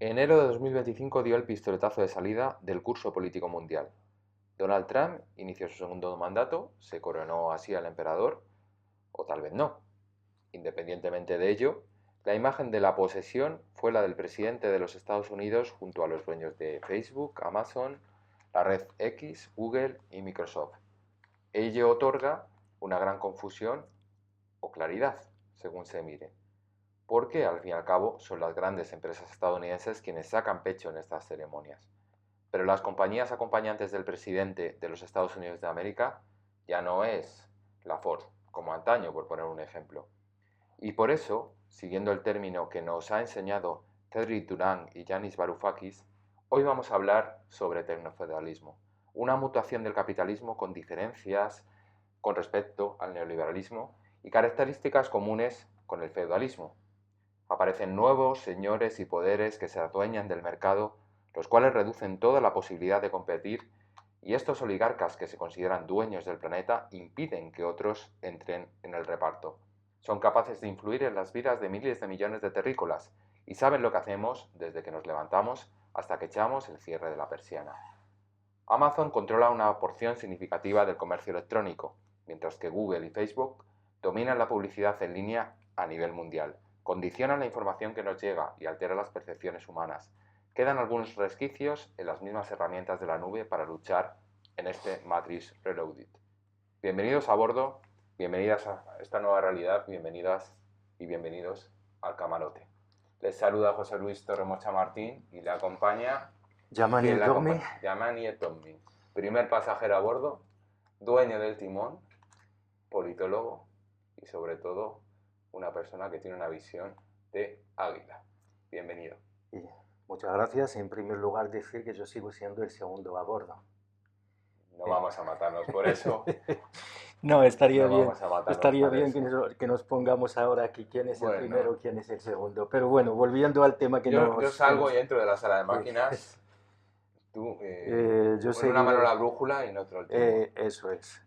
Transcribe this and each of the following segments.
Enero de 2025 dio el pistoletazo de salida del curso político mundial. Donald Trump inició su segundo mandato, se coronó así al emperador, o tal vez no. Independientemente de ello, la imagen de la posesión fue la del presidente de los Estados Unidos junto a los dueños de Facebook, Amazon, la red X, Google y Microsoft. Ello otorga una gran confusión o claridad, según se mire, porque al fin y al cabo son las grandes empresas estadounidenses quienes sacan pecho en estas ceremonias. Pero las compañías acompañantes del presidente de los Estados Unidos de América ya no es la Ford, como antaño, por poner un ejemplo. Y por eso, siguiendo el término que nos ha enseñado Cedric Durán y Yanis Varoufakis, hoy vamos a hablar sobre tecnofeudalismo, una mutación del capitalismo con diferencias con respecto al neoliberalismo y características comunes con el feudalismo. Aparecen nuevos señores y poderes que se adueñan del mercado, los cuales reducen toda la posibilidad de competir, y estos oligarcas que se consideran dueños del planeta impiden que otros entren en el reparto. Son capaces de influir en las vidas de miles de millones de terrícolas y saben lo que hacemos desde que nos levantamos hasta que echamos el cierre de la persiana. Amazon controla una porción significativa del comercio electrónico, mientras que Google y Facebook dominan la publicidad en línea a nivel mundial, condicionan la información que nos llega y alteran las percepciones humanas. Quedan algunos resquicios en las mismas herramientas de la nube para luchar en este Matrix Reloaded. Bienvenidos a bordo, bienvenidas a esta nueva realidad, bienvenidas y bienvenidos al camarote. Les saluda José Luis Torremocha Martín y le acompaña Yamani Tommy. Yamani Tommy, primer pasajero a bordo, dueño del timón, politólogo y sobre todo una persona que tiene una visión de águila. Bienvenido. Y muchas gracias. En primer lugar, decir que yo sigo siendo el segundo a bordo. No vamos a matarnos por eso. No, estaría No bien, vamos a matarnos estaría por bien eso. que nos pongamos ahora aquí quién es el Bueno, primero, quién es el segundo. Pero bueno, volviendo al tema yo que salgo nos y entro de la sala de sí. máquinas. Tú Yo en una mano seguiré. la brújula y en otro el timón. Eso es.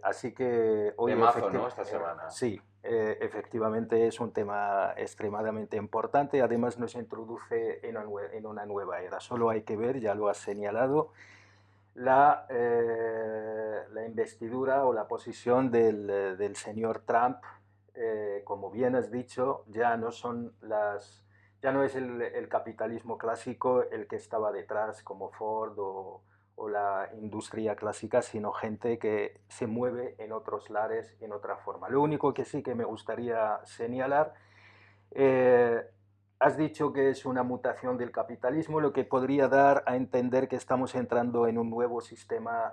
Así que hoy Temazo, ¿no? Esta semana. sí, efectivamente es un tema extremadamente importante. Además nos introduce en una nueva era. Solo hay que ver, ya lo has señalado, la investidura o la posición del señor Trump. Como bien has dicho, ya no es el capitalismo clásico el que estaba detrás, como Ford o la industria clásica, sino gente que se mueve en otros lares, en otra forma. Lo único que sí que me gustaría señalar, eh, has dicho que es una mutación del capitalismo, lo que podría dar a entender que estamos entrando en un nuevo sistema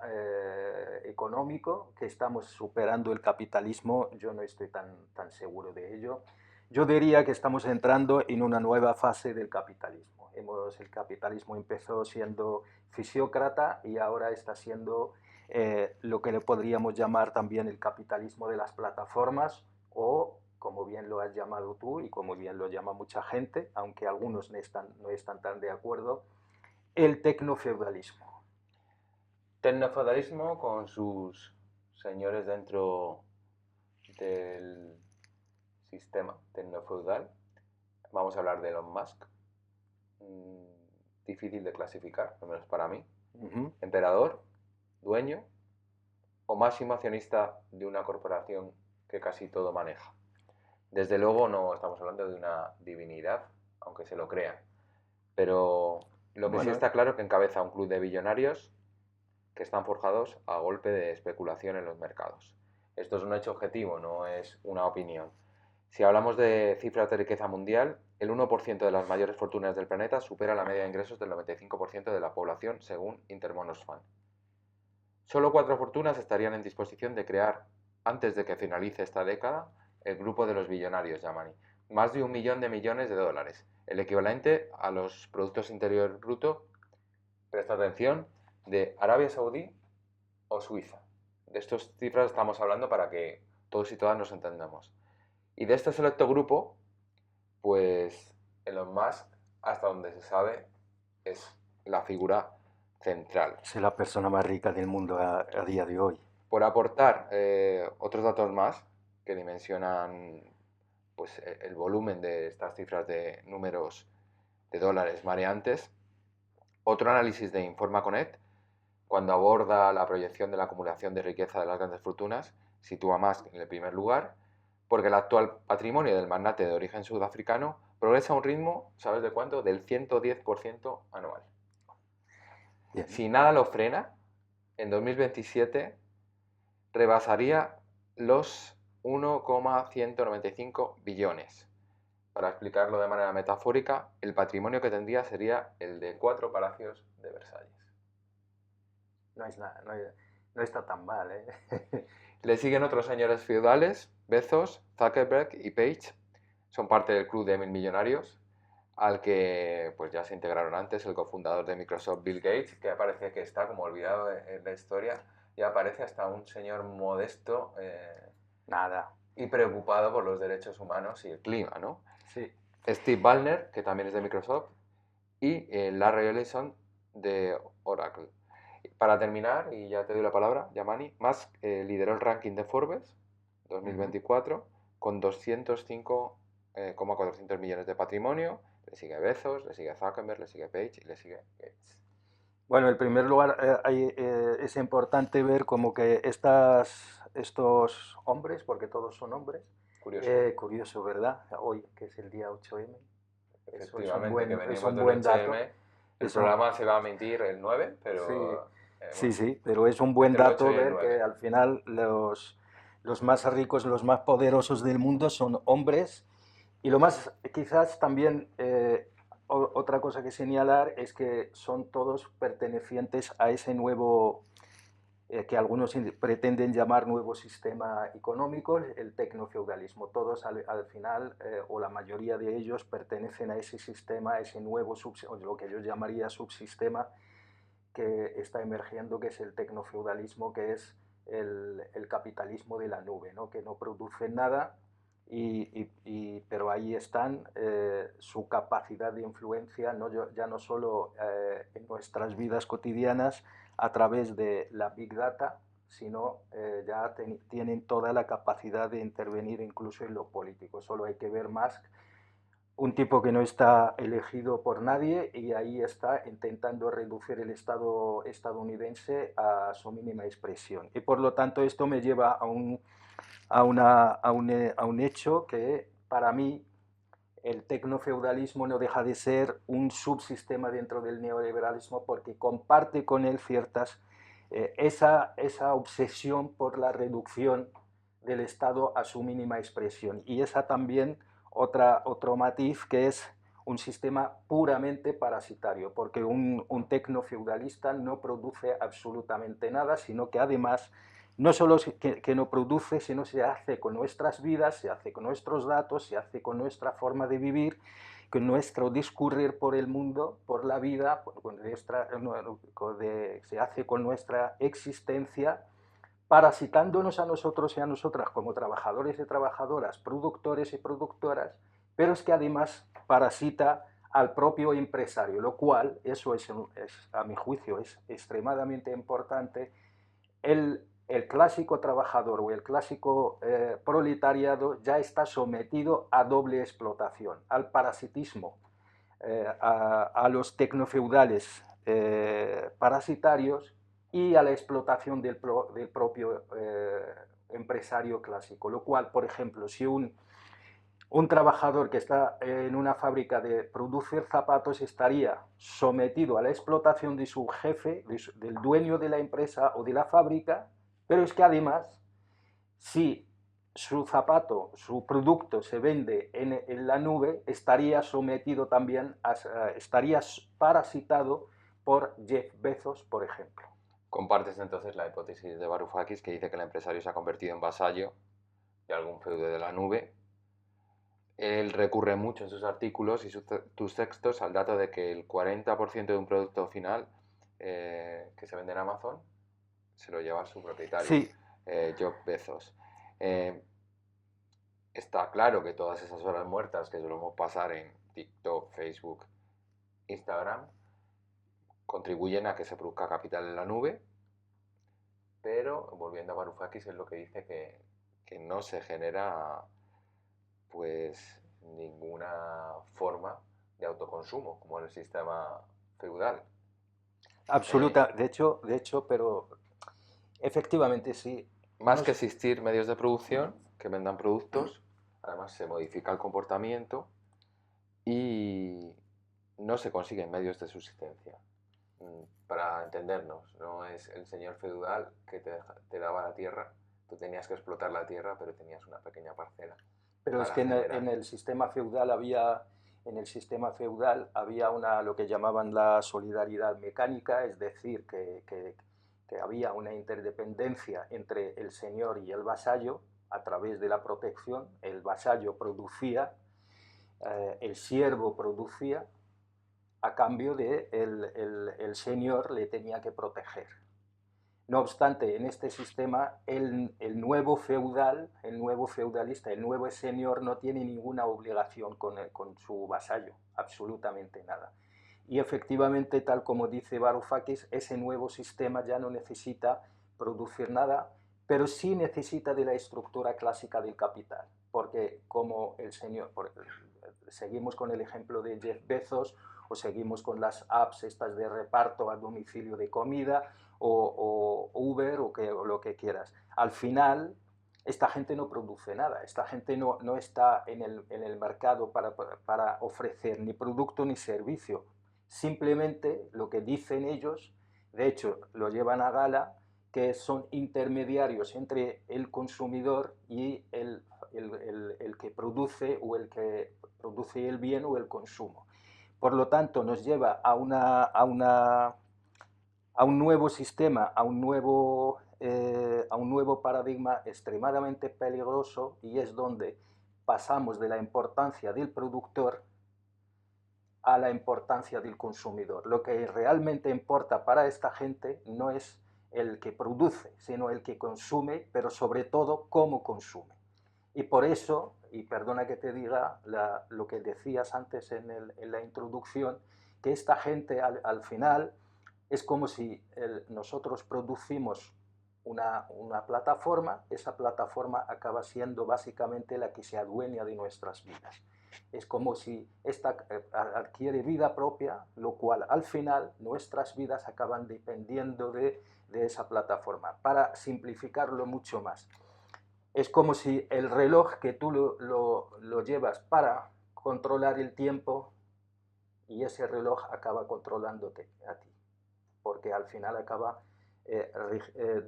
económico, que estamos superando el capitalismo. Yo no estoy tan seguro de ello. Yo diría que estamos entrando en una nueva fase del capitalismo. El capitalismo empezó siendo fisiócrata y ahora está siendo lo que le podríamos llamar también el capitalismo de las plataformas o, como bien lo has llamado tú y como bien lo llama mucha gente, aunque algunos no están tan de acuerdo, el tecnofeudalismo. Tecnofeudalismo con sus señores dentro del sistema tecnofeudal. Vamos a hablar de Elon Musk. Difícil de clasificar, al menos para mí. Emperador, dueño o máximo accionista de una corporación que casi todo maneja. Desde luego no estamos hablando de una divinidad, aunque se lo crean. Pero lo que sí está claro es que encabeza un club de billonarios que están forjados a golpe de especulación en los mercados. Esto es un hecho objetivo, no es una opinión. Si hablamos de cifras de riqueza mundial, el 1% de las mayores fortunas del planeta supera la media de ingresos del 95% de la población, según Intermonos Fund. Solo 4 fortunas estarían en disposición de crear, antes de que finalice esta década, el grupo de los billonarios Yamani. Más de 1 millón de millones de dólares, el equivalente a los productos interiores brutos, presta atención, de Arabia Saudí o Suiza. De estas cifras estamos hablando para que todos y todas nos entendamos. Y de este selecto grupo, pues Elon Musk, hasta donde se sabe, es la figura central. Es la persona más rica del mundo a día de hoy. Por aportar otros datos más que dimensionan pues, el volumen de estas cifras de números de dólares mareantes. Otro análisis de Informa Connect, cuando aborda la proyección de la acumulación de riqueza de las grandes fortunas, sitúa a Musk en el primer lugar, porque el actual patrimonio del magnate de origen sudafricano progresa a un ritmo, ¿sabes de cuánto? Del 110% anual. Bien. Si nada lo frena, en 2027 rebasaría los 1,195 billones. Para explicarlo de manera metafórica, el patrimonio que tendría sería el de 4 palacios de Versalles. No es nada, no está tan mal, ¿eh? Le siguen otros señores feudales, Bezos, Zuckerberg y Page. Son parte del club de 1000 millonarios, al que pues ya se integraron antes el cofundador de Microsoft, Bill Gates, que parece que está como olvidado en la historia, y aparece hasta un señor modesto Nada. y preocupado por los derechos humanos y el clima, ¿no? Sí. Steve Ballmer, que también es de Microsoft, y Larry Ellison de Oracle. Para terminar, y ya te doy la palabra, Yamani, Musk lideró el ranking de Forbes 2024 con 205,400 millones de patrimonio. Le sigue Bezos, le sigue Zuckerberg, le sigue Page y le sigue Gates. Bueno, en primer lugar, es importante ver como que estos hombres, porque todos son hombres, Curioso. curioso, ¿verdad? Hoy, que es el día 8M, eso Efectivamente, que es venimos un del buen dato. 8M. El Eso, programa se va a emitir el 9, pero sí, bueno, sí, pero es un buen entre el 8 dato y el ver que 9. al final los más ricos, los más poderosos del mundo son hombres. Y lo más, quizás también, otra cosa que señalar es que son todos pertenecientes a ese nuevo, que algunos pretenden llamar nuevo sistema económico, el tecnofeudalismo. Todos al final, o la mayoría de ellos, pertenecen a ese sistema, a ese nuevo, lo que yo llamaría subsistema que está emergiendo, que es el tecnofeudalismo, que es el capitalismo de la nube, ¿no? Que no produce nada, pero ahí están su capacidad de influencia, ¿no? Ya no solo en nuestras vidas cotidianas a través de la Big Data, sino ya tienen toda la capacidad de intervenir incluso en lo político. Solo hay que ver Musk, un tipo que no está elegido por nadie, y ahí está intentando reducir el Estado estadounidense a su mínima expresión. Y por lo tanto esto me lleva a un hecho que para mí el tecnofeudalismo no deja de ser un subsistema dentro del neoliberalismo, porque comparte con él esa obsesión por la reducción del Estado a su mínima expresión. Y esa también otro matiz, que es un sistema puramente parasitario, porque un tecnofeudalista no produce absolutamente nada, sino que además no solo que no produce, sino se hace con nuestras vidas, se hace con nuestros datos, se hace con nuestra forma de vivir, con nuestro discurrir por el mundo, por la vida, se hace con nuestra existencia, parasitándonos a nosotros y a nosotras como trabajadores y trabajadoras, productores y productoras, pero es que además parasita al propio empresario, lo cual, eso es a mi juicio, es extremadamente importante. El clásico trabajador o el clásico proletariado ya está sometido a doble explotación, al parasitismo, a los tecnofeudales parasitarios, y a la explotación del propio empresario clásico. Lo cual, por ejemplo, si un trabajador que está en una fábrica de producir zapatos estaría sometido a la explotación de su jefe, del dueño de la empresa o de la fábrica, pero es que además, si su zapato, su producto se vende en la nube, estaría sometido también, estaría parasitado por Jeff Bezos, por ejemplo. Compartes entonces la hipótesis de Varoufakis, que dice que el empresario se ha convertido en vasallo de algún feudo de la nube. Él recurre mucho en sus artículos y tus textos al dato de que el 40% de un producto final que se vende en Amazon se lo lleva su propietario, Sí, Jeff Bezos. Eh, Está claro que todas esas horas muertas que solemos pasar en TikTok, Facebook, Instagram, contribuyen a que se produzca capital en la nube, pero volviendo a Varoufakis es lo que dice que no se genera pues ninguna forma de autoconsumo, como en el sistema feudal. Eh, Absoluta, de hecho, pero efectivamente sí. Más que Nos, existir medios de producción que vendan productos, además se modifica el comportamiento y no se consiguen medios de subsistencia. Para entendernos, no es el señor feudal que te daba la tierra, tú tenías que explotar la tierra, pero tenías una pequeña parcela pero es para que generar. en el sistema feudal había una, lo que llamaban la solidaridad mecánica, es decir, que había una interdependencia entre el señor y el vasallo a través de la protección. El vasallo producía, el siervo producía, a cambio de el señor le tenía que proteger. No obstante, en este sistema, nuevo feudal, el nuevo feudalista, el nuevo señor no tiene ninguna obligación con su vasallo, absolutamente nada. Y efectivamente, tal como dice Varoufakis, ese nuevo sistema ya no necesita producir nada, pero sí necesita de la estructura clásica del capital, porque como el señor, seguimos con el ejemplo de Jeff Bezos o seguimos con las apps estas de reparto a domicilio de comida o Uber o lo que quieras. Al final, esta gente no produce nada, esta gente no está en el mercado para ofrecer ni producto ni servicio. Simplemente lo que dicen ellos, de hecho lo llevan a gala, que son intermediarios entre el consumidor y el que produce o el que produce el bien o el consumo. Por lo tanto, nos lleva a un nuevo sistema, a un nuevo paradigma extremadamente peligroso, y es donde pasamos de la importancia del productor a la importancia del consumidor. Lo que realmente importa para esta gente no es el que produce, sino el que consume, pero sobre todo cómo consume. Y por eso, y perdona que te diga lo que decías antes en la introducción, que esta gente al final es como si nosotros producimos una plataforma, esa plataforma acaba siendo básicamente la que se adueña de nuestras vidas. Es como si esta adquiere vida propia, lo cual al final nuestras vidas acaban dependiendo de esa plataforma. Para simplificarlo mucho más, es como si el reloj que tú lo llevas para controlar el tiempo y ese reloj acaba controlándote a ti, porque al final acaba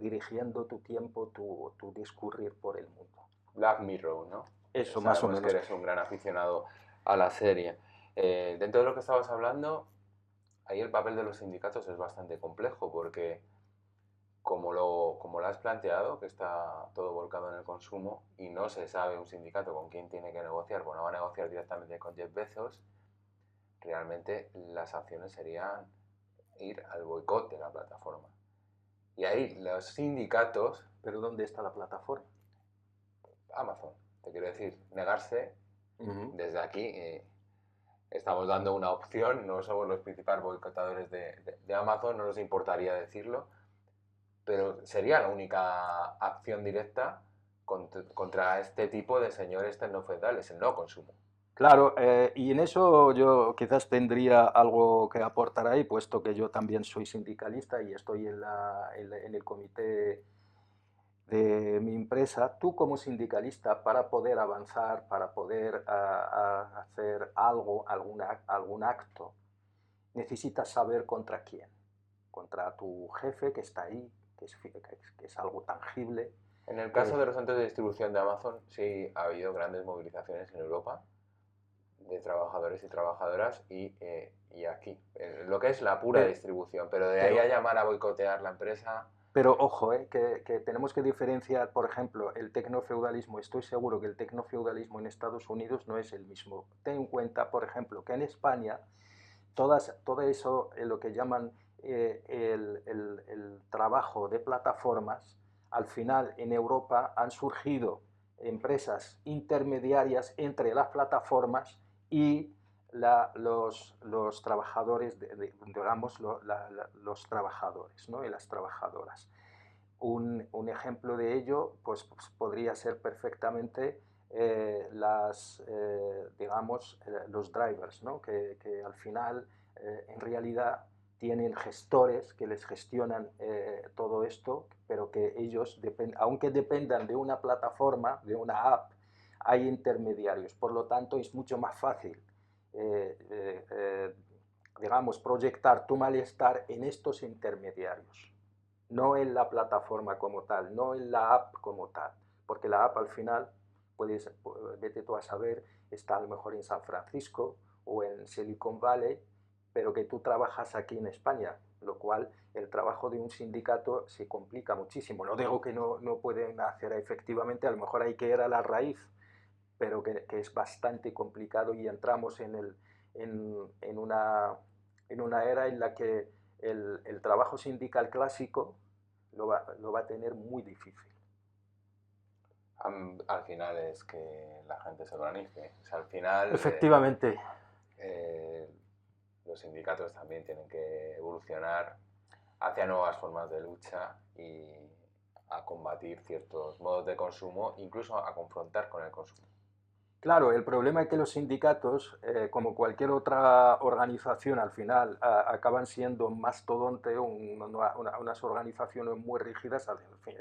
dirigiendo tu tiempo, tu discurrir por el mundo. Black Mirror, ¿no? Eso más o Sabemos que menos. eres un gran aficionado a la serie. Dentro de lo que estabas hablando, ahí el papel de los sindicatos es bastante complejo porque como lo has planteado, que está todo volcado en el consumo y no se sabe un sindicato con quién tiene que negociar, bueno, va a negociar directamente con Jeff Bezos, realmente las acciones serían ir al boicot de la plataforma. Y ahí los sindicatos, ¿Pero dónde está la plataforma? Amazon, te quiero decir, negarse Uh -huh. desde aquí, estamos dando una opción, no somos los principales boicotadores de Amazon, no nos importaría decirlo, pero sería la única acción directa contra este tipo de señores tecnofeudales, el no consumo. Claro, y en eso yo quizás tendría algo que aportar ahí, puesto que yo también soy sindicalista y estoy en el comité de mi empresa. Tú como sindicalista, para poder avanzar, para poder hacer algo, algún acto, necesitas saber contra quién. Contra tu jefe que está ahí, que es algo tangible. En el caso Eh, de los centros de distribución de Amazon, sí ha habido grandes movilizaciones en Europa de trabajadores y trabajadoras y aquí, lo que es la pura pero, distribución, pero de ahí a pero llamar a boicotear la empresa, Pero ojo, que tenemos que diferenciar, por ejemplo, el tecnofeudalismo. Estoy seguro que el tecnofeudalismo en Estados Unidos no es el mismo. Ten en cuenta, por ejemplo, que en España todo eso, lo que llaman el trabajo de plataformas, al final en Europa han surgido empresas intermediarias entre las plataformas y los trabajadores, digamos, los trabajadores, ¿no? Y las trabajadoras. Un ejemplo de ello pues podría ser perfectamente digamos, los drivers, ¿no? Que al final, en realidad, tienen gestores que les gestionan todo esto, pero que ellos, aunque dependan de una plataforma, de una app, hay intermediarios. Por lo tanto, es mucho más fácil, digamos, proyectar tu malestar en estos intermediarios, no en la plataforma como tal, no en la app como tal, porque la app al final, vete tú a saber, está a lo mejor en San Francisco o en Silicon Valley, pero que tú trabajas aquí en España, lo cual el trabajo de un sindicato se complica muchísimo. No digo que no pueden hacer efectivamente, a lo mejor hay que ir a la raíz, pero que es bastante complicado y entramos en una era en la que el trabajo sindical clásico lo va a tener muy difícil. Al final es que la gente se organice. O sea, al final Efectivamente. Los sindicatos también tienen que evolucionar hacia nuevas formas de lucha y a combatir ciertos modos de consumo, incluso a confrontar con el consumo. Claro, el problema es que los sindicatos, como cualquier otra organización, al final acaban siendo mastodonte, unas organizaciones muy rígidas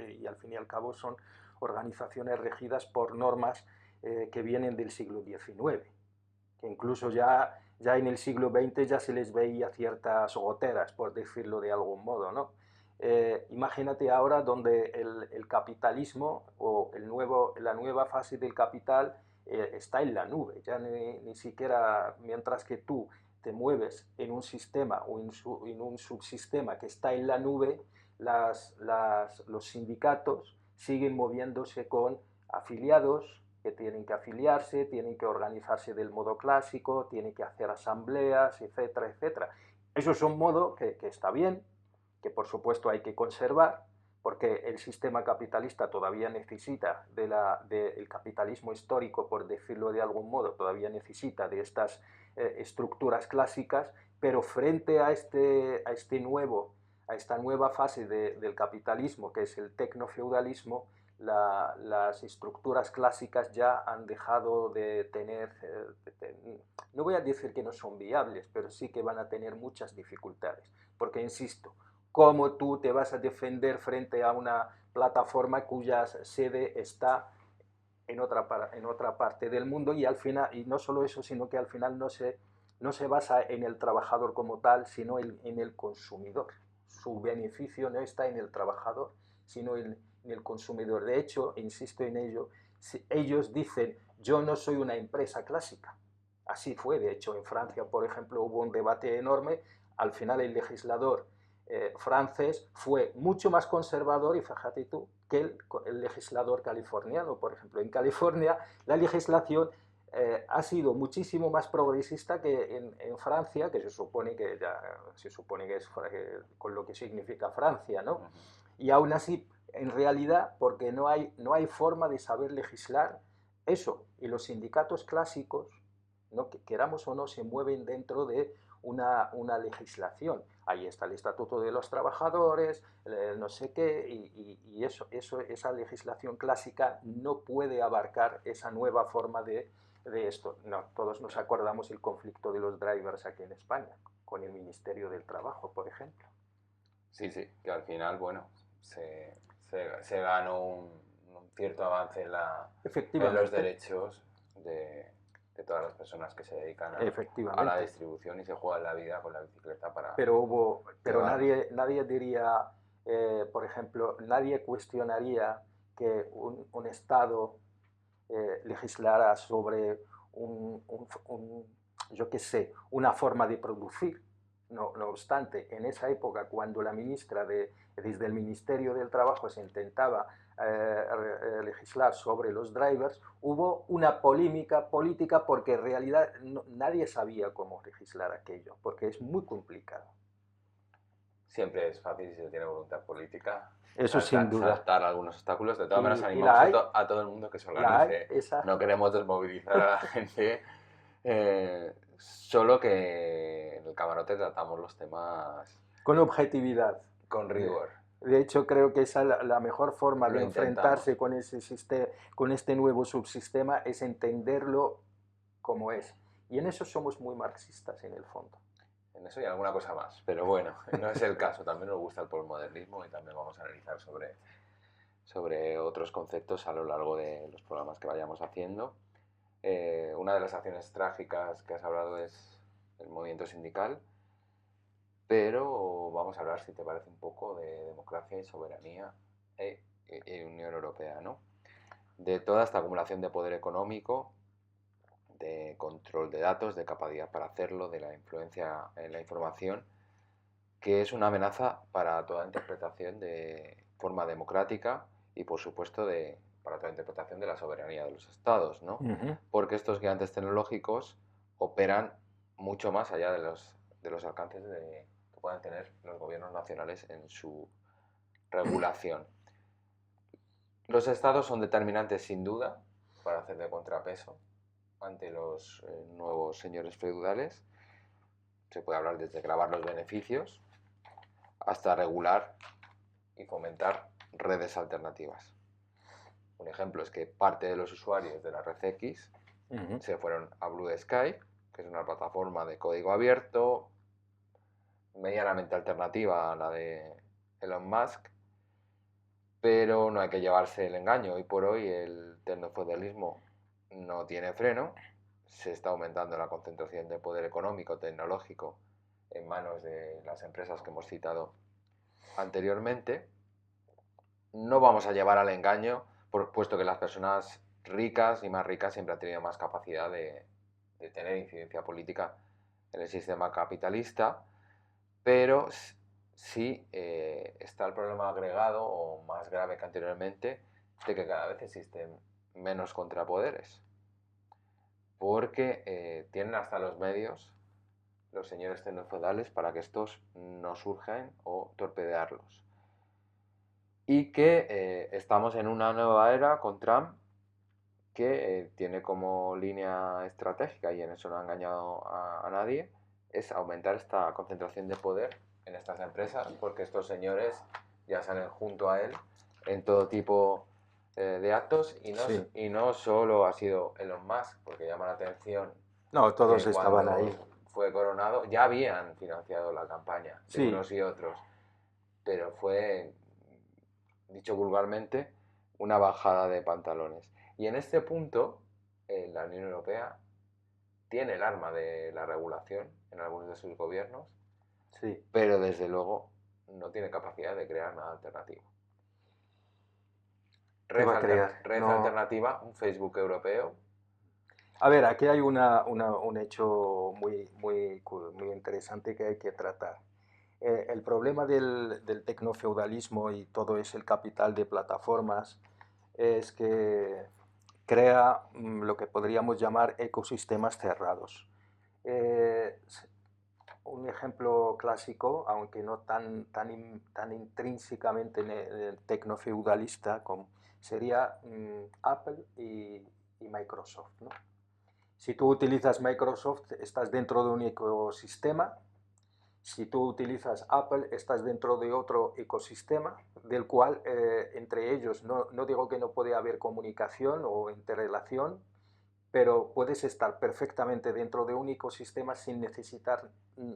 y al fin y al cabo son organizaciones regidas por normas que vienen del siglo XIX, que incluso ya en el siglo XX ya se les veía ciertas goteras, por decirlo de algún modo, ¿no? Imagínate ahora donde el capitalismo o la nueva fase del capital está en la nube, ya ni siquiera mientras que tú te mueves en un sistema o en un subsistema que está en la nube, los sindicatos siguen moviéndose con afiliados que tienen que afiliarse, tienen que organizarse del modo clásico, tienen que hacer asambleas, etcétera, etcétera. Eso es un modo que está bien, que por supuesto hay que conservar, porque el sistema capitalista todavía necesita del capitalismo histórico, por decirlo de algún modo, todavía necesita de estas estructuras clásicas, pero frente a esta nueva fase del capitalismo, que es el tecnofeudalismo, las estructuras clásicas ya han dejado de tener, no voy a decir que no son viables, pero sí que van a tener muchas dificultades, porque insisto, ¿cómo tú te vas a defender frente a una plataforma cuya sede está en otra parte del mundo y al final, y no solo eso, sino que al final no se basa en el trabajador como tal, sino en el consumidor? Su beneficio no está en el trabajador, sino en el consumidor. De hecho, insisto en ello, si ellos dicen, yo no soy una empresa clásica. Así fue, de hecho, en Francia, por ejemplo, hubo un debate enorme, al final el legislador francés fue mucho más conservador, y fíjate tú, que el legislador californiano. Por ejemplo, en California la legislación ha sido muchísimo más progresista que en Francia, que se supone que es con lo que significa Francia, ¿no? Y aún así, en realidad, porque no hay forma de saber legislar eso, y los sindicatos clásicos, no queramos o no, se mueven dentro de una legislación. Ahí está el Estatuto de los Trabajadores, no sé qué, y esa legislación clásica no puede abarcar esa nueva forma de esto. No, todos nos acordamos el conflicto de los drivers aquí en España, con el Ministerio del Trabajo, por ejemplo. Sí, sí, que al final, bueno, se ganó un cierto avance en los Efectivamente, derechos de todas las personas que se dedican a la efectivamente. distribución y se juegan la vida con la bicicleta para Pero llevarlo. nadie diría, por ejemplo, nadie cuestionaría que un Estado legislara sobre yo qué sé, una forma de producir. No obstante, en esa época, cuando la ministra desde el Ministerio del Trabajo se intentaba legislar sobre los drivers, hubo una polémica política porque en realidad nadie sabía cómo legislar aquello, porque es muy complicado. Siempre es fácil si se tiene voluntad política Eso sin duda. saltar algunos obstáculos. De todas maneras, Y animamos a todo el mundo que se la hay, organice. esa, No queremos desmovilizar a la gente. Solo que en el camarote tratamos los temas con objetividad. con Eh, rigor. De hecho, creo que esa la mejor forma de Lo enfrentarse intentamos. con ese con este nuevo subsistema es entenderlo como es. Y en eso somos muy marxistas en el fondo. En eso y alguna cosa más. Pero bueno, no es el caso. También nos gusta el postmodernismo y también vamos a analizar sobre otros conceptos a lo largo de los programas que vayamos haciendo. Una de las acciones trágicas que has hablado es el movimiento sindical, pero vamos a hablar, si te parece, un poco de democracia y soberanía y Unión Europea, ¿no? De toda esta acumulación de poder económico, de control de datos, de capacidad para hacerlo, de la influencia en la información, que es una amenaza para toda interpretación de forma democrática y, por supuesto, para toda interpretación de la soberanía de los estados, ¿no? Ujú. Porque estos gigantes tecnológicos operan mucho más allá de los alcances que puedan tener los gobiernos nacionales en su regulación. Los estados son determinantes sin duda para hacer de contrapeso ante los nuevos señores feudales. Se puede hablar desde grabar los beneficios hasta regular y fomentar redes alternativas. Un ejemplo es que parte de los usuarios de la red X Ujú. se fueron a Blue Sky, que es una plataforma de código abierto, medianamente alternativa a la de Elon Musk, pero no hay que llevarse el engaño. Hoy por hoy el tecnofeudalismo no tiene freno, se está aumentando la concentración de poder económico, tecnológico, en manos de las empresas que hemos citado anteriormente. No vamos a llevar al engaño, puesto que las personas ricas y más ricas siempre han tenido más capacidad de tener incidencia política en el sistema capitalista, pero sí está el problema agregado o más grave que anteriormente de que cada vez existen menos contrapoderes, porque tienen hasta los medios los señores tecnofeudales para que estos no surjan o torpedearlos. Y que estamos en una nueva era con Trump que tiene como línea estratégica, y en eso no ha engañado a nadie, es aumentar esta concentración de poder en estas empresas, porque estos señores ya salen junto a él en todo tipo de actos, Sí. y no solo ha sido Elon Musk, porque llama la atención No, todos que estaban cuando ahí. fue coronado ya habían financiado la campaña de Sí. unos y otros, pero fue, dicho vulgarmente, una bajada de pantalones. Y en este punto, la Unión Europea tiene el arma de la regulación en algunos de sus gobiernos, Sí. pero desde luego no tiene capacidad de crear nada alternativo. ¿Qué va a crear? Red No. alternativa, un Facebook europeo. A ver, aquí hay un hecho muy interesante que hay que tratar. El problema del tecnofeudalismo y todo es el capital de plataformas es que crea lo que podríamos llamar ecosistemas cerrados. Eh, un ejemplo clásico, aunque no tan intrínsecamente tecnofeudalista, sería Apple y Microsoft, ¿no? Si tú utilizas Microsoft, estás dentro de un ecosistema. Si tú utilizas Apple, estás dentro de otro ecosistema, del cual entre ellos no digo que no puede haber comunicación o interrelación, pero puedes estar perfectamente dentro de un ecosistema sin necesitar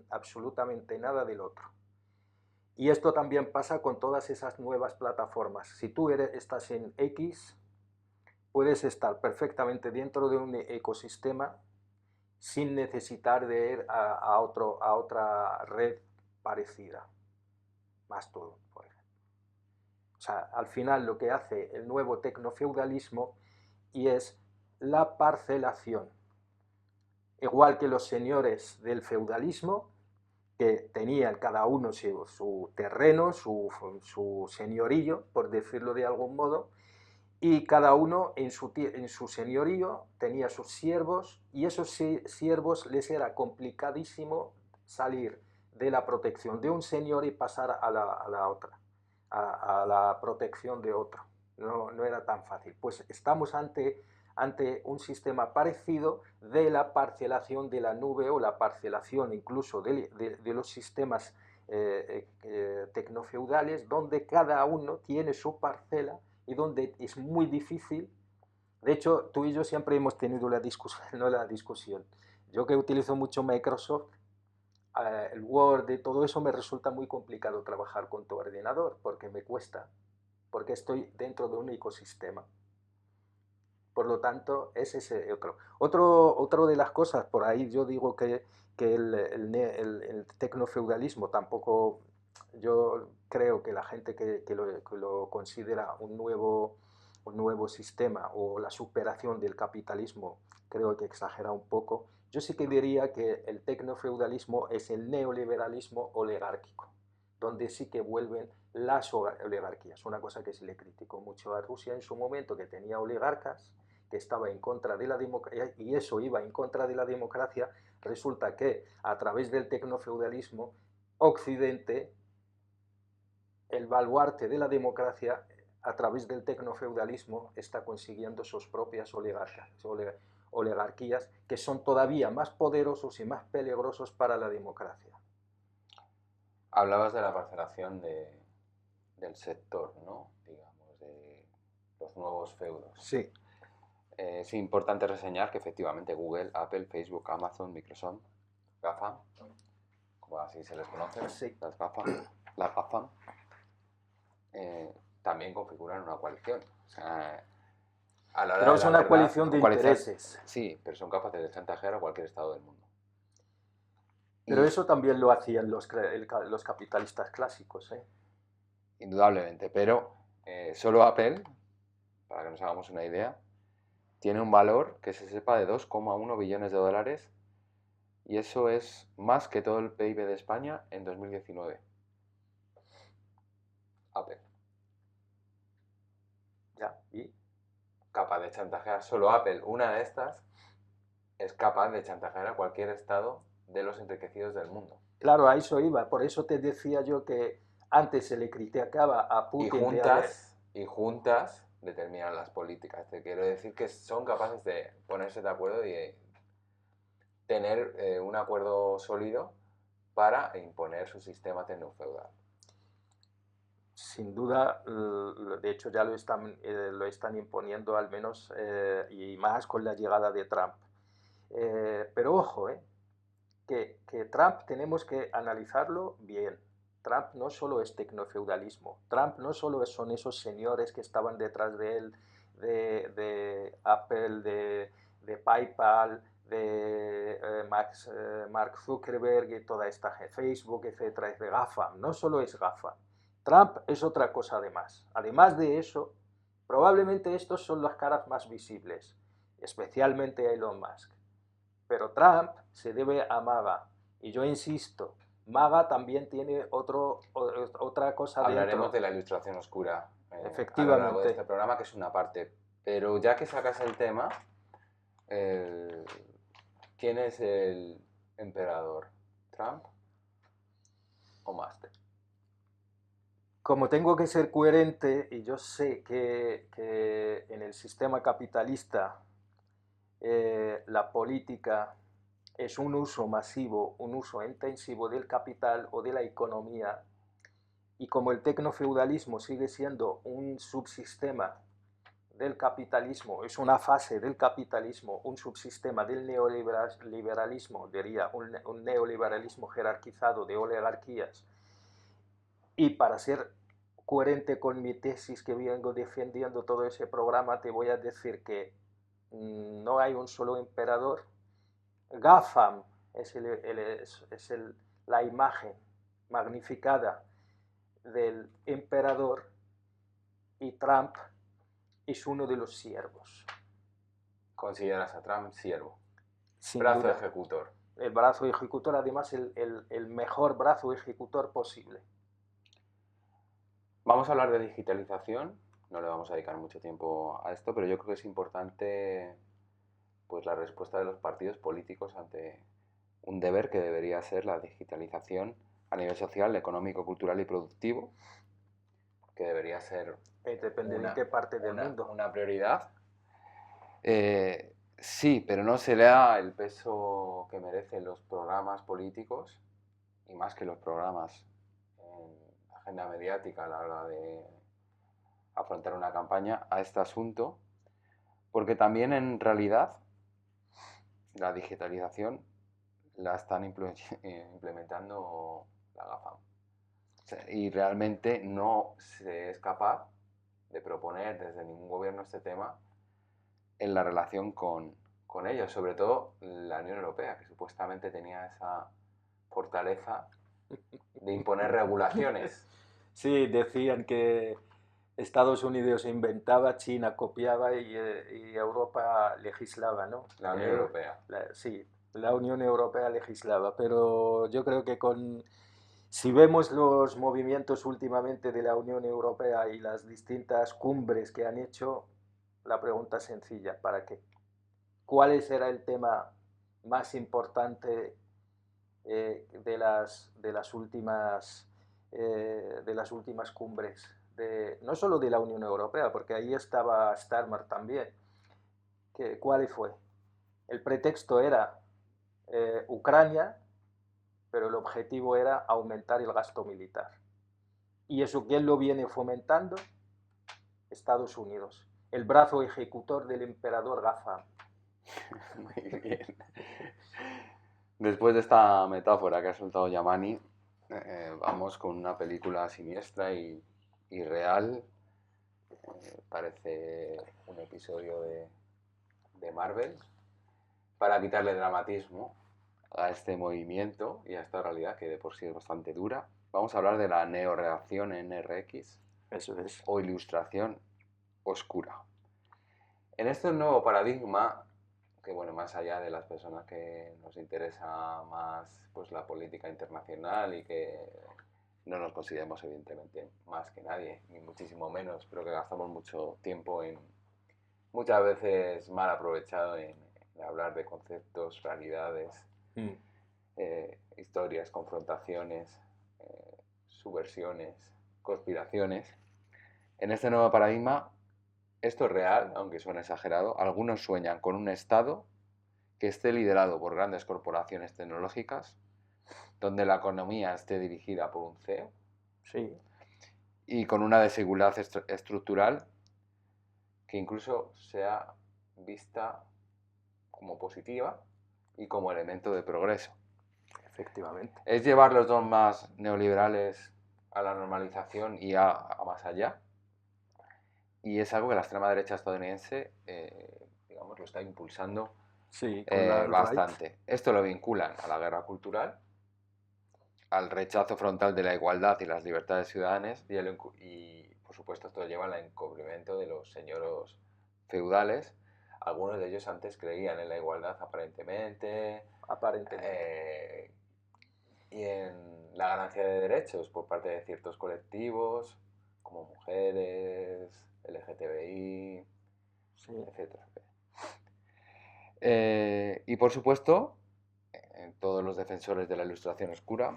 absolutamente nada del otro. Y esto también pasa con todas esas nuevas plataformas. Si tú estás en X, puedes estar perfectamente dentro de un ecosistema sin necesitar de ir a otra red parecida. Mastodon, por ejemplo. O sea, al final lo que hace el nuevo tecnofeudalismo y es la parcelación. Igual que los señores del feudalismo, que tenían cada uno su terreno, su señorío, por decirlo de algún modo, y cada uno en su señorío tenía sus siervos, y esos siervos les era complicadísimo salir de la protección de un señor y pasar a la otra, a la protección de otro. No era tan fácil. Pues estamos ante un sistema parecido de la parcelación de la nube o la parcelación incluso de los sistemas tecnofeudales donde cada uno tiene su parcela y donde es muy difícil. De hecho, tú y yo siempre hemos tenido la discusión, no la discusión. Yo que utilizo mucho Microsoft, el Word y todo eso me resulta muy complicado trabajar con tu ordenador porque me cuesta, porque estoy dentro de un ecosistema. Por lo tanto, es ese otro. Otro de las cosas, por ahí yo digo que el tecnofeudalismo tampoco, yo creo que la gente que lo considera un nuevo sistema o la superación del capitalismo, creo que exagera un poco. Yo sí que diría que el tecnofeudalismo es el neoliberalismo oligárquico, donde sí que vuelven las oligarquías. Una cosa que se le criticó mucho a Rusia en su momento, que tenía oligarcas, que estaba en contra de la democracia, y eso iba en contra de la democracia. Resulta que a través del tecnofeudalismo, Occidente, el baluarte de la democracia, a través del tecnofeudalismo, está consiguiendo sus propias oligarquías que son todavía más poderosos y más peligrosos para la democracia. Hablabas de la parcelación del sector, ¿no? Digamos, de los nuevos feudos. Sí. Es importante reseñar que efectivamente Google, Apple, Facebook, Amazon, Microsoft, GAFA, como así se les conoce, Sí. las GAFA, también configuran una coalición. O sea, a la hora Pero de es la una verdad, coalición de intereses. sí, pero son capaces de chantajear a cualquier estado del mundo. Pero Y eso también lo hacían los capitalistas clásicos, ¿eh? indudablemente, pero solo Apple, para que nos hagamos una idea, tiene un valor que se sepa de 2,1 billones de dólares y eso es más que todo el PIB de España en 2019. Apple. Ya, y Capaz de chantajear, solo Apple, una de estas, es capaz de chantajear a cualquier estado de los enriquecidos del mundo. claro, a eso iba. Por eso te decía yo que antes se le criticaba a Y Putin de haber... juntas determinan las políticas. Te quiero decir que son capaces de ponerse de acuerdo y tener un acuerdo sólido para imponer su sistema tecnofeudal. Sin duda, de hecho ya lo están imponiendo al menos y más con la llegada de Trump. Pero ojo, que Trump tenemos que analizarlo bien. Trump no solo es tecnofeudalismo, Trump no solo son esos señores que estaban detrás de él, de Apple, de PayPal, de Mark Zuckerberg y toda esta gente, Facebook, etcétera, es de GAFA. No solo es GAFA. Trump es otra cosa además. Además de eso, probablemente estos son las caras más visibles, especialmente a Elon Musk. Pero Trump se debe a MAGA. Y yo insisto, MAGA también tiene otra cosa Hablaremos dentro. de la ilustración oscura a lo largo de este Efectivamente. programa, que es una parte. Pero ya que sacas el tema, ¿quién es el emperador? ¿Trump o Musk? Como tengo que ser coherente, y yo sé que en el sistema capitalista la política es un uso masivo, un uso intensivo del capital o de la economía, y como el tecnofeudalismo sigue siendo un subsistema del capitalismo, es una fase del capitalismo, un subsistema del neoliberalismo, diría, un neoliberalismo jerarquizado de oligarquías, y para ser coherente con mi tesis que vengo defendiendo todo ese programa, te voy a decir que no hay un solo emperador. GAFAM es la imagen magnificada del emperador y Trump es uno de los siervos. ¿Consideras a Trump siervo? Sin Brazo duda. ejecutor. El brazo ejecutor, además el mejor brazo ejecutor posible. Vamos a hablar de digitalización. No le vamos a dedicar mucho tiempo a esto, pero yo creo que es importante pues, la respuesta de los partidos políticos ante un deber que debería ser la digitalización a nivel social, económico, cultural y productivo, que debería ser Depende de qué parte del mundo. una prioridad. Sí, pero no se le da el peso que merecen los programas políticos y más que los programas en agenda mediática a la hora de afrontar una campaña a este asunto, porque también en realidad la digitalización la están implementando la GAFAM. O sea, y realmente no se es capaz de proponer desde ningún gobierno este tema en la relación con ellos, sobre todo la Unión Europea, que supuestamente tenía esa fortaleza de imponer regulaciones. Sí, decían que Estados Unidos inventaba, China copiaba y Europa legislaba, ¿no? La Unión Europea. Sí, la Unión Europea legislaba, pero yo creo que si vemos los movimientos últimamente de la Unión Europea y las distintas cumbres que han hecho, la pregunta es sencilla, ¿para qué? ¿Cuál será el tema más importante de las últimas cumbres? No solo de la Unión Europea, porque ahí estaba Starmer también. ¿Cuál fue? El pretexto era Ucrania, pero el objetivo era aumentar el gasto militar. ¿Y eso quién lo viene fomentando? Estados Unidos, el brazo ejecutor del emperador GAFA. Muy bien. Después de esta metáfora que ha soltado Yamani, vamos con una película siniestra y real. Parece un episodio de Marvel, para quitarle dramatismo a este movimiento y a esta realidad que de por sí es bastante dura. Vamos a hablar de la neoreacción NRX. Eso es. O ilustración oscura. En este nuevo paradigma, que bueno, más allá de las personas que nos interesa más pues la política internacional y que no nos consideremos evidentemente más que nadie, ni muchísimo menos, pero que gastamos mucho tiempo muchas veces mal aprovechado en hablar de conceptos, realidades, historias, confrontaciones, subversiones, conspiraciones. En este nuevo paradigma, esto es real, aunque suene exagerado. Algunos sueñan con un Estado que esté liderado por grandes corporaciones tecnológicas, donde la economía esté dirigida por un CEO, sí, y con una desigualdad estructural que incluso sea vista como positiva y como elemento de progreso. efectivamente. Es llevar los dogmas neoliberales a la normalización y a más allá. Y es algo que la extrema derecha estadounidense, digamos, lo está impulsando Sí, con la alt-right. bastante. Esto lo vinculan a la guerra cultural, al rechazo frontal de la igualdad y las libertades ciudadanas y por supuesto, esto lleva al encubrimiento de los señoros feudales. Algunos de ellos antes creían en la igualdad aparentemente, y en la ganancia de derechos por parte de ciertos colectivos, como mujeres, LGTBI, sí, etcétera. Y por supuesto, todos los defensores de la ilustración oscura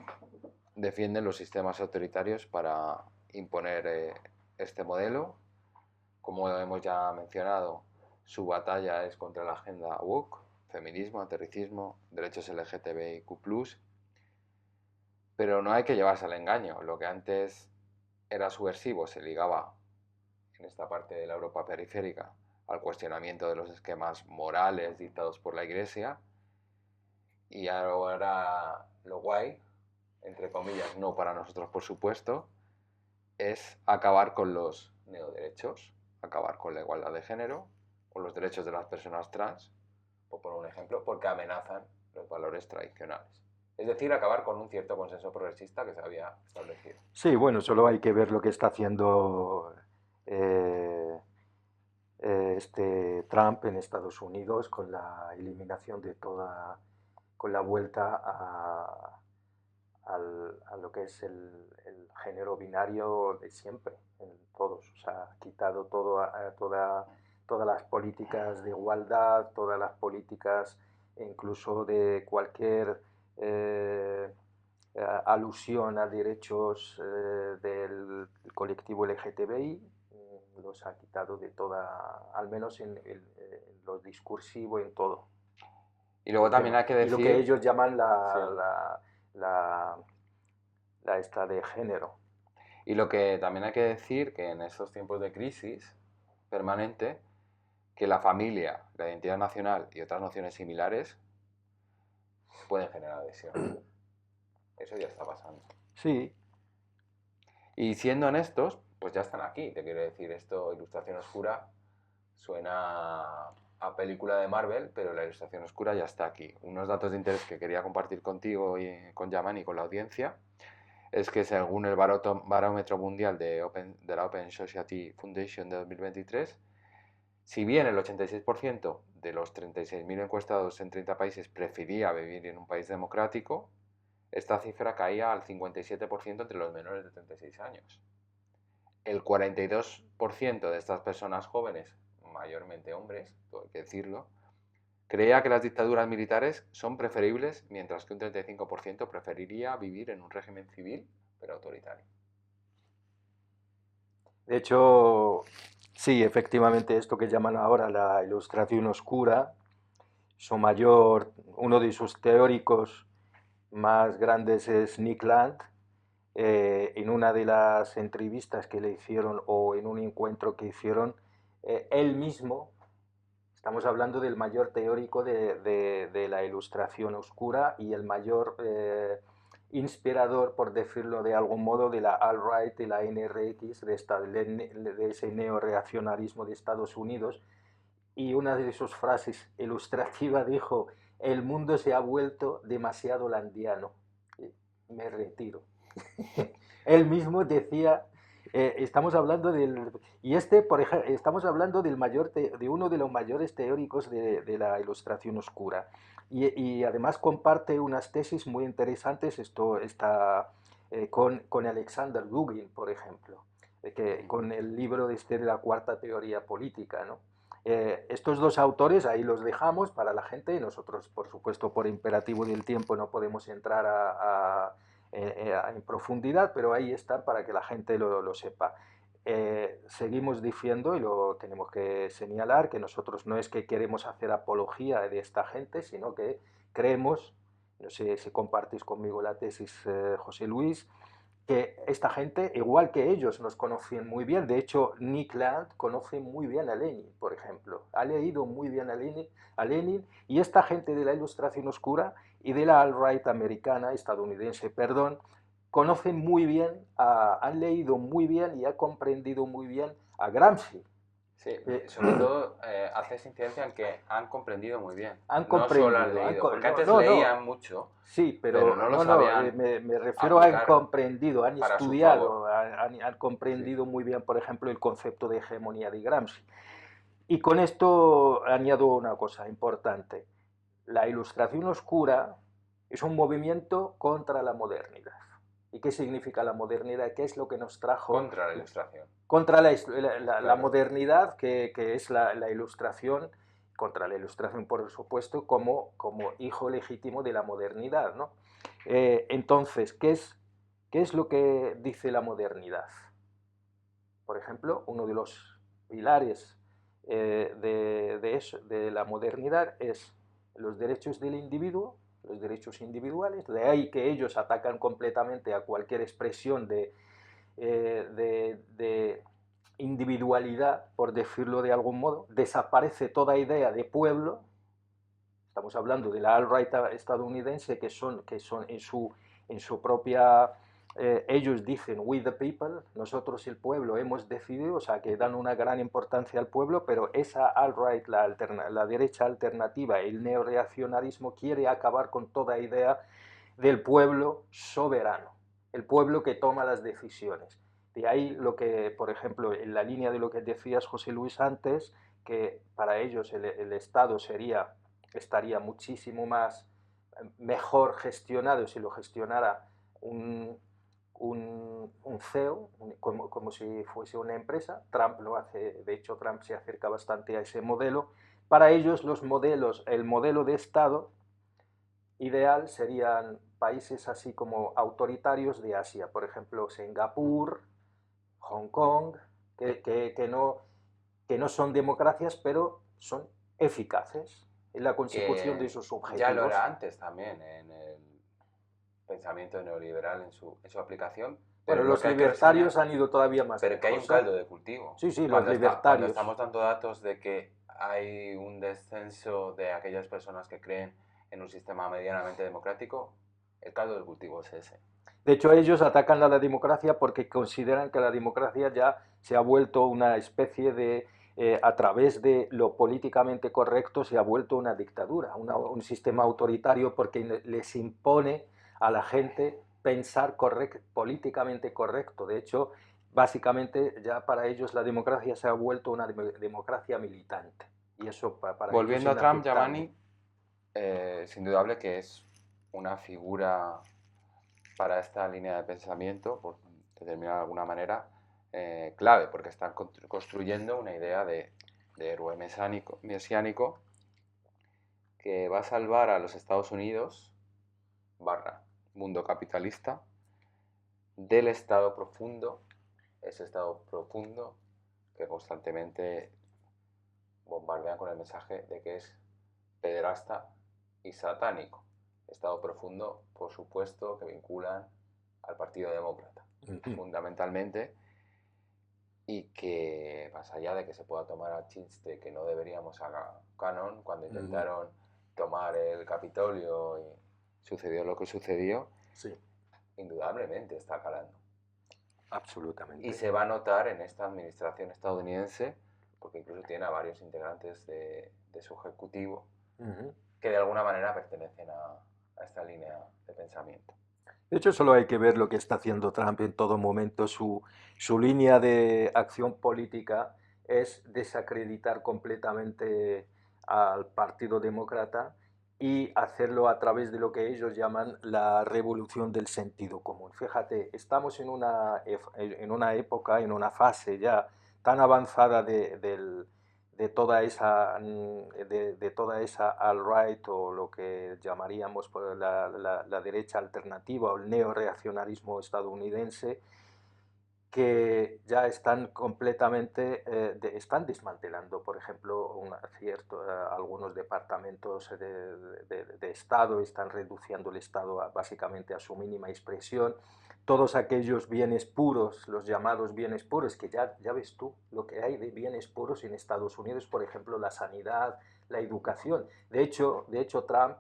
defienden los sistemas autoritarios para imponer este modelo. Como hemos ya mencionado, su batalla es contra la agenda woke, feminismo, aterricismo, derechos LGTBIQ+, pero no hay que llevarse al engaño. Lo que antes era subversivo se ligaba en esta parte de la Europa periférica al cuestionamiento de los esquemas morales dictados por la Iglesia, y ahora lo guay, entre comillas, no para nosotros por supuesto, es acabar con los neoderechos, acabar con la igualdad de género, con los derechos de las personas trans, por poner un ejemplo, porque amenazan los valores tradicionales. Es decir, acabar con un cierto consenso progresista que se había establecido. Sí, bueno, solo hay que ver lo que está haciendo Trump en Estados Unidos con la eliminación de con la vuelta a lo que es el género binario de siempre, en todos. O sea, ha quitado todas las políticas de igualdad, todas las políticas incluso de cualquier alusión a derechos del colectivo LGTBI, los ha quitado de toda, al menos en lo discursivo, en todo. Y luego también hay que decir... Y lo que ellos llaman Sí. la esta de género. Y lo que también hay que decir que en estos tiempos de crisis permanente, que la familia, la identidad nacional y otras nociones similares pueden generar adhesión. Eso ya está pasando. Sí. Y siendo honestos, pues ya están aquí. Te quiero decir, esto, Ilustración Oscura, suena a película de Marvel, pero la Ilustración Oscura ya está aquí. Unos datos de interés que quería compartir contigo y con Yaman y con la audiencia es que según el barómetro mundial de la Open Society Foundation de 2023, si bien el 86% de los 36.000 encuestados en 30 países prefería vivir en un país democrático, esta cifra caía al 57% entre los menores de 36 años. El 42% de estas personas jóvenes, mayormente hombres, todo hay que decirlo, creía que las dictaduras militares son preferibles, mientras que un 35% preferiría vivir en un régimen civil, pero autoritario. De hecho, sí, efectivamente, esto que llaman ahora la ilustración oscura, uno de sus teóricos más grandes es Nick Land. En una de las entrevistas que le hicieron o en un encuentro que hicieron, él mismo, estamos hablando del mayor teórico de la ilustración oscura y el mayor inspirador, por decirlo de algún modo, de la alt-right y la NRX, de ese neoreaccionarismo de Estados Unidos. Y una de sus frases ilustrativas dijo: el mundo se ha vuelto demasiado landiano, me retiro. Él mismo decía, estamos hablando del, y este, por ejemplo, estamos hablando de uno de los mayores teóricos de la ilustración oscura. Y además comparte unas tesis muy interesantes, esto está con Alexander Dugin, por ejemplo, con el libro de la cuarta teoría política, ¿no? Estos dos autores ahí los dejamos para la gente. Nosotros, por supuesto, por imperativo del tiempo no podemos entrar en profundidad, pero ahí están para que la gente lo sepa. Seguimos diciendo, y lo tenemos que señalar, que nosotros no es que queremos hacer apología de esta gente, sino que creemos, no sé si compartís conmigo la tesis, José Luis, que esta gente, igual que ellos, nos conocen muy bien. De hecho, Nick Land conoce muy bien a Lenin, por ejemplo. Ha leído muy bien a Lenin, y esta gente de la Ilustración Oscura y de la alt-right americana, estadounidense, perdón, conocen muy bien, han leído muy bien y han comprendido muy bien a Gramsci. Sí, sobre todo haces incidencia en que han comprendido muy bien, Han no solo han comprendido, leído, porque no, antes no, no, leían mucho, sí, pero pero no lo no, no, sabían me refiero a han aplicar comprendido, han para su favor. estudiado, han Sí. comprendido muy bien, por ejemplo, el concepto de hegemonía de Gramsci. Y con esto añado una cosa importante. La ilustración oscura es un movimiento contra la modernidad. ¿Y qué significa la modernidad? ¿Qué es lo que nos trajo Contra la ilustración. contra la Claro. modernidad, que es la ilustración, contra la ilustración, por supuesto, como hijo legítimo de la modernidad, ¿no? Entonces, ¿qué es lo que dice la modernidad? Por ejemplo, uno de los pilares de la modernidad es los derechos del individuo, los derechos individuales. De ahí que ellos atacan completamente a cualquier expresión de individualidad, por decirlo de algún modo. Desaparece toda idea de pueblo. Estamos hablando de la alt-right estadounidense, que son en su propia... ellos dicen we the people, nosotros el pueblo hemos decidido, o sea, que dan una gran importancia al pueblo, pero esa alt-right, la derecha alternativa, el neoreaccionarismo, quiere acabar con toda idea del pueblo soberano, el pueblo que toma las decisiones. De ahí lo que, por ejemplo, en la línea de lo que decías, José Luis, antes, que para ellos el Estado estaría muchísimo más mejor gestionado si lo gestionara un CEO, como si fuese una empresa. Trump lo hace, de hecho Trump se acerca bastante a ese modelo. Para ellos el modelo de Estado ideal serían países así como autoritarios de Asia, por ejemplo Singapur, Hong Kong, que no son democracias, pero son eficaces en la consecución de Que sus ya lo objetivos. era antes también. pensamiento neoliberal en su aplicación, Bueno, pero lo los que hay que reseñar, libertarios han ido todavía más pero que hay un lejos, ¿eh? caldo de cultivo. Sí, sí, los Cuando libertarios. estamos dando datos de que hay un descenso de aquellas personas que creen en un sistema medianamente democrático, el caldo del cultivo es ese. De hecho, ellos atacan a la democracia porque consideran que la democracia ya se ha vuelto una especie de, a través de lo políticamente correcto, se ha vuelto una dictadura, un sistema autoritario porque les impone a la gente pensar políticamente correcto. De hecho, básicamente ya para ellos la democracia se ha vuelto una democracia militante. Y eso para ellos Volviendo es a Trump, inaceptable. Giovanni, es indudable que es una figura para esta línea de pensamiento, por determinar de alguna manera, clave, porque están construyendo una idea de héroe mesiánico que va a salvar a los Estados Unidos, barra mundo capitalista, del estado profundo, ese estado profundo que constantemente bombardean con el mensaje de que es pederasta y satánico. Estado profundo, por supuesto, que vinculan al Partido Demócrata, fundamentalmente, y que más allá de que se pueda tomar a chiste que no deberíamos a canon, cuando intentaron tomar el Capitolio y sucedió lo que sucedió, Sí, indudablemente está calando. absolutamente. Y se va a notar en esta administración estadounidense, porque incluso tiene a varios integrantes de su ejecutivo que de alguna manera pertenecen a esta línea de pensamiento. De hecho, solo hay que ver lo que está haciendo Trump en todo momento. Su línea de acción política es desacreditar completamente al Partido Demócrata y hacerlo a través de lo que ellos llaman la revolución del sentido común. Fíjate, estamos en una época, en una fase ya tan avanzada de toda esa alt-right o lo que llamaríamos por la derecha alternativa o el neoreaccionarismo estadounidense, que ya están completamente, están desmantelando, por ejemplo, algunos departamentos de Estado, están reduciendo el Estado básicamente a su mínima expresión. Todos aquellos bienes puros, los llamados bienes puros, que ya ves tú lo que hay de bienes puros en Estados Unidos, por ejemplo, la sanidad, la educación. De hecho Trump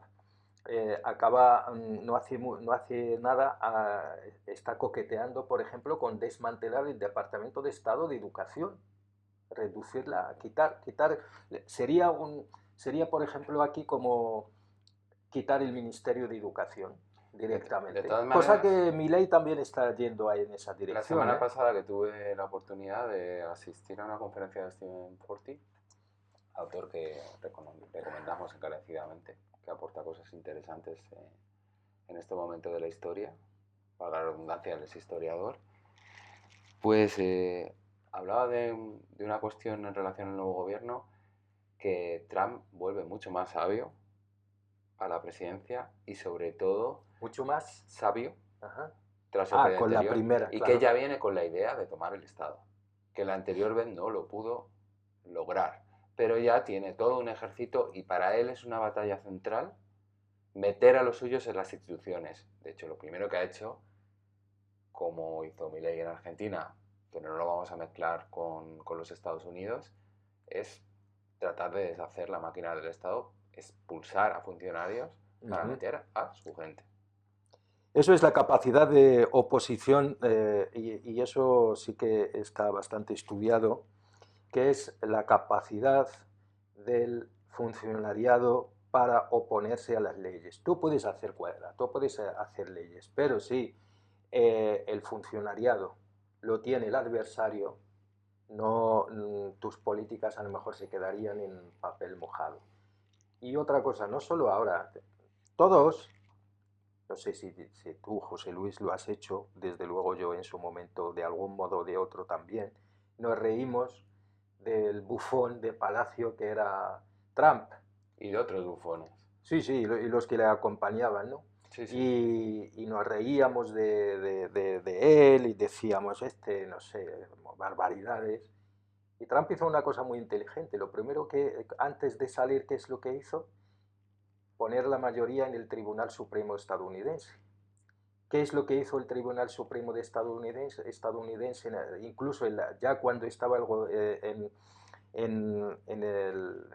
no hace nada, está coqueteando, por ejemplo, con desmantelar el Departamento de Estado de Educación, reducirla, quitar, sería, sería, por ejemplo, aquí como quitar el Ministerio de Educación De directamente, todas cosa maneras, que Milei también está yendo ahí en esa la dirección, semana ¿eh? pasada que tuve la oportunidad de asistir a una conferencia de Stephen Forti, autor que recomendamos encarecidamente, que aporta cosas interesantes en este momento de la historia, para la redundancia, él es historiador, pues hablaba de una cuestión en relación al nuevo gobierno, que Trump vuelve mucho más sabio a la presidencia y sobre todo Mucho más. sabio Ajá. tras el Ah, periodo con la anterior primera, y que claro. ella viene con la idea de tomar el Estado, que la anterior vez no lo pudo lograr, pero ya tiene todo un ejército y para él es una batalla central meter a los suyos en las instituciones. De hecho, lo primero que ha hecho, como hizo Milei en Argentina, que no lo vamos a mezclar con los Estados Unidos, es tratar de deshacer la máquina del Estado, expulsar a funcionarios para meter a su gente. Eso es la capacidad de oposición, y eso sí que está bastante estudiado, que es la capacidad del funcionariado para oponerse a las leyes. Tú puedes hacer cuadra, tú puedes hacer leyes, pero si el funcionariado lo tiene el adversario, no, tus políticas a lo mejor se quedarían en papel mojado. Y otra cosa, no solo ahora, todos, no sé si tú, José Luis, lo has hecho, desde luego yo en su momento, de algún modo o de otro también, nos reímos del bufón de Palacio que era Trump. Y de otros bufones. Sí, sí, y los que le acompañaban, ¿no? Sí, sí. Y nos reíamos de él y decíamos, no sé, barbaridades. Y Trump hizo una cosa muy inteligente. Lo primero que, antes de salir, ¿qué es lo que hizo? Poner la mayoría en el Tribunal Supremo estadounidense. ¿Qué es lo que hizo el Tribunal Supremo de estadounidense incluso ya cuando estaba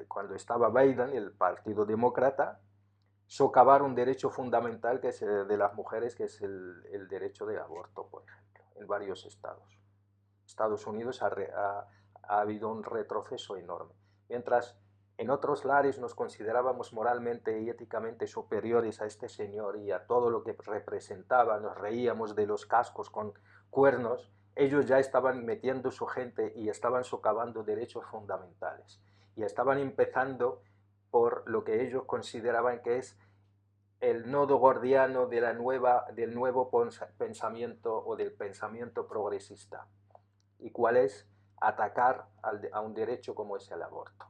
cuando estaba Biden, el Partido Demócrata, socavar un derecho fundamental que es de las mujeres, que es el derecho de aborto, por ejemplo, en varios estados. Estados Unidos ha habido un retroceso enorme. Mientras en otros lares nos considerábamos moralmente y éticamente superiores a este señor y a todo lo que representaba, nos reíamos de los cascos con cuernos, ellos ya estaban metiendo su gente y estaban socavando derechos fundamentales. Y estaban empezando por lo que ellos consideraban que es el nodo gordiano del nuevo pensamiento o del pensamiento progresista. ¿Y cuál es? Atacar a un derecho como es el aborto.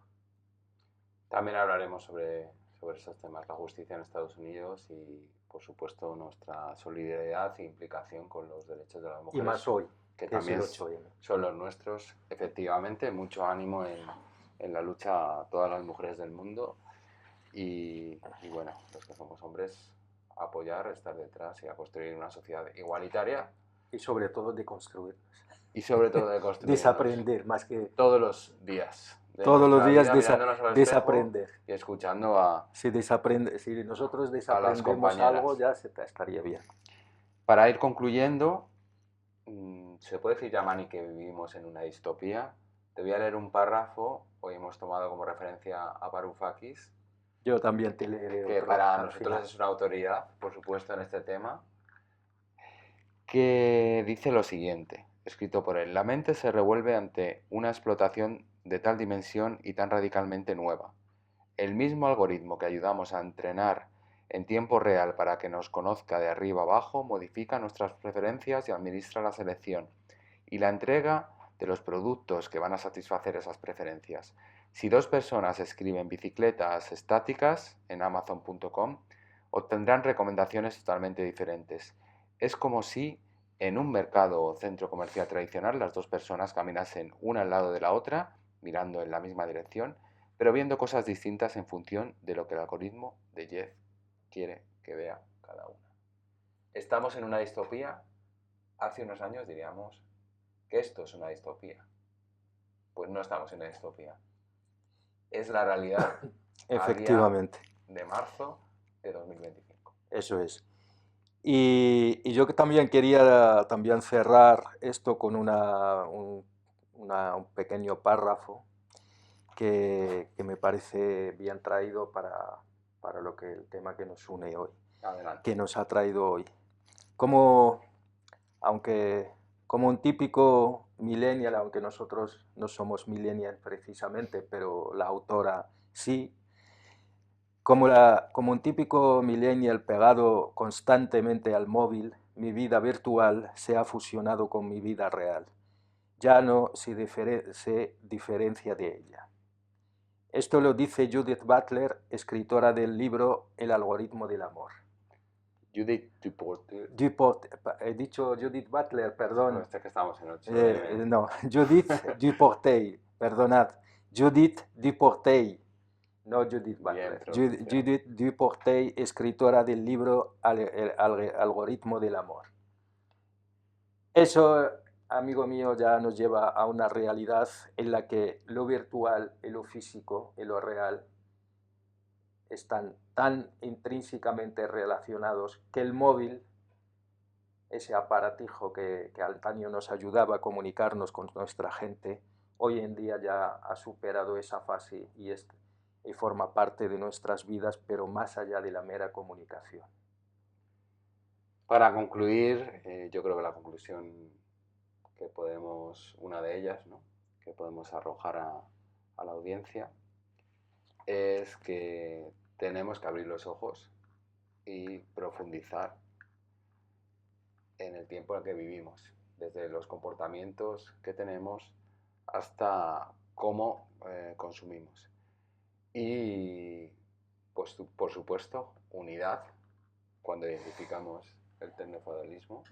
También hablaremos sobre estos temas, la justicia en Estados Unidos y, por supuesto, nuestra solidaridad e implicación con los derechos de las mujeres. Y más hoy, que también es el 8M. Son los nuestros. Efectivamente, mucho ánimo en la lucha a todas las mujeres del mundo y bueno, los que somos hombres, apoyar, estar detrás y a construir una sociedad igualitaria. Y sobre todo de construirnos. Y sobre todo de construirnos. Desaprender, más que... Todos los días. Todos los días desaprender. Y escuchando a... Si nosotros desaprendemos algo, ya estaría bien. Para ir concluyendo, ¿se puede decir, Yamani, que vivimos en una distopía? Te voy a leer un párrafo. Hoy hemos tomado como referencia a Varoufakis. Yo también te leeré que para nosotros es una autoridad, por supuesto, en este tema, que dice lo siguiente, escrito por él: la mente se revuelve ante una explotación de tal dimensión y tan radicalmente nueva. El mismo algoritmo que ayudamos a entrenar en tiempo real para que nos conozca de arriba abajo modifica nuestras preferencias y administra la selección y la entrega de los productos que van a satisfacer esas preferencias. Si dos personas escriben bicicletas estáticas en Amazon.com, obtendrán recomendaciones totalmente diferentes. Es como si en un mercado o centro comercial tradicional las dos personas caminasen una al lado de la otra, mirando en la misma dirección, pero viendo cosas distintas en función de lo que el algoritmo de Jeff quiere que vea cada una. ¿Estamos en una distopía? Hace unos años diríamos que esto es una distopía. Pues no estamos en una distopía. Es la realidad. Efectivamente. De marzo de 2025. Eso es. Y yo que también quería cerrar esto con un pequeño párrafo que me parece bien traído para el tema que nos une hoy. Adelante. Que nos ha traído hoy. Como un típico millennial, aunque nosotros no somos millennial precisamente, pero la autora sí, como un típico millennial pegado constantemente al móvil, mi vida virtual se ha fusionado con mi vida real. Ya no se diferencia de ella. Esto lo dice Judith Butler, escritora del libro El algoritmo del amor. Judith Duporte. He dicho Judith Butler, perdón. No, que estamos en 8. No, Judith Duporte, perdonad. Judith Duporte, no Judith Butler. Judith Duporte, escritora del libro El algoritmo del amor. Eso, amigo mío, ya nos lleva a una realidad en la que lo virtual y lo físico y lo real están tan intrínsecamente relacionados que el móvil, ese aparatijo que antaño nos ayudaba a comunicarnos con nuestra gente, hoy en día ya ha superado esa fase y forma parte de nuestras vidas, pero más allá de la mera comunicación. Para concluir, yo creo que la conclusión que una de ellas, ¿no?, que podemos arrojar a la audiencia, es que tenemos que abrir los ojos y profundizar en el tiempo en el que vivimos, desde los comportamientos que tenemos hasta cómo consumimos. Y, pues, por supuesto, unidad, cuando identificamos el tecnofeudalismo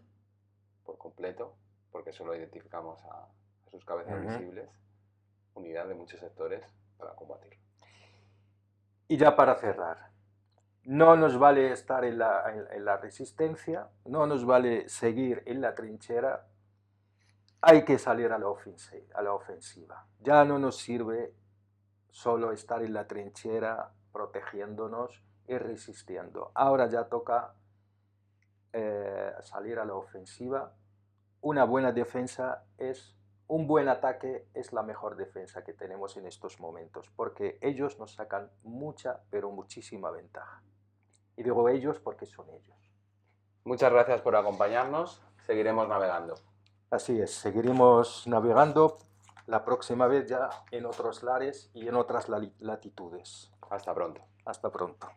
por completo, porque solo identificamos a sus cabezas visibles, unidad de muchos sectores para combatirlo. Y ya para cerrar, No nos vale estar en la resistencia, no nos vale seguir en la trinchera, hay que salir a la ofensiva. Ya no nos sirve solo estar en la trinchera protegiéndonos y resistiendo. Ahora ya toca salir a la ofensiva. Una buena defensa un buen ataque es la mejor defensa que tenemos en estos momentos, porque ellos nos sacan mucha, pero muchísima ventaja. Y digo ellos porque son ellos. Muchas gracias por acompañarnos. Seguiremos navegando. Así es, seguiremos navegando la próxima vez ya en otros lares y en otras latitudes. Hasta pronto. Hasta pronto.